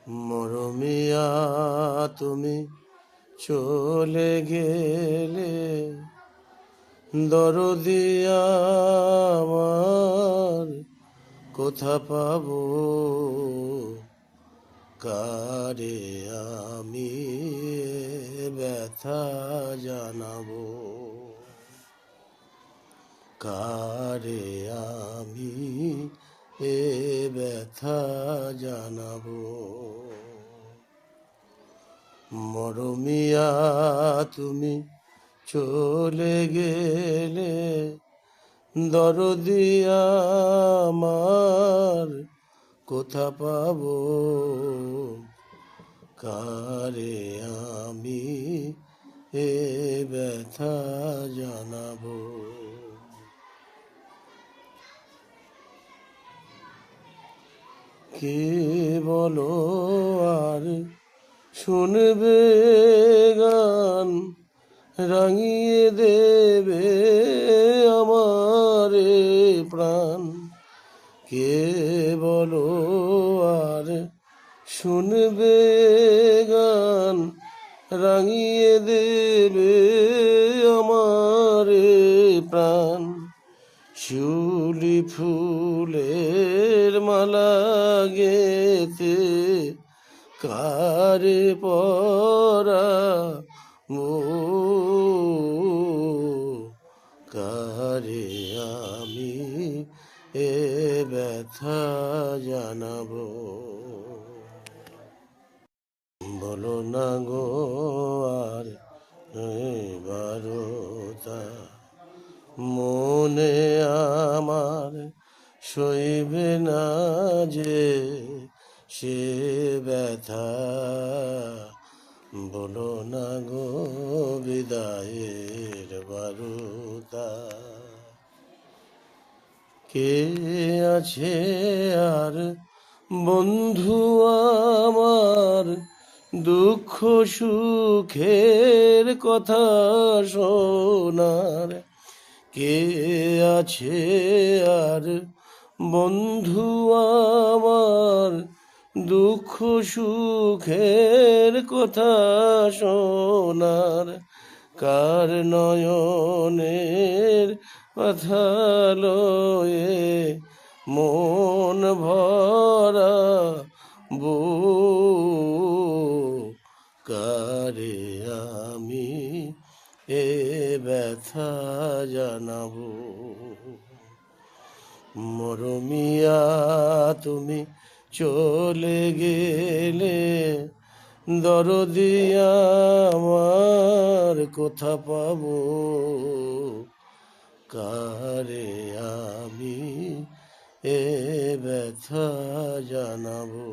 মরমিয়া তুমি চলে গেলে, দরদি আমার কোথা পাবো, কারে আমি ব্যথা জানাবো, কারে আমি এ ব্যথা জানাবো। মরমিয়া তুমি চলে গেলে, দরদি আমার কোথা পাবো, কারে আমি এ ব্যথা জানাবো। কে বলো আর শুনবে গান, রাঙিয়ে দেবে আমারে প্রাণ। কে বলো আর শুনবে গান, রাঙিয়ে দেবে আমারে প্রাণ। শিউলি ফুলের মালা গেতে কারে পরাবো, কারে আমি এ ব্যথা জানাবো। বলো না গো আর বারোতা, মনে আমার সইবে না যে সে ব্যথা। বলো না গো বিদায়ের বারুদা, কে আছে আর বন্ধু আমার দুঃখ সুখের কথা শোনার। কে আছে আর বন্ধু আমার দুঃখ সুখের কথা শোনার। কার নয়নের কথা লয়ে মন ভরাবো, কারে আমি এ ব্যথা জানাবো। মরমিয়া তুমি চলে গেলে, দরদি আমার কোথা পাবো, কারে আমি এ ব্যথা জানাবো।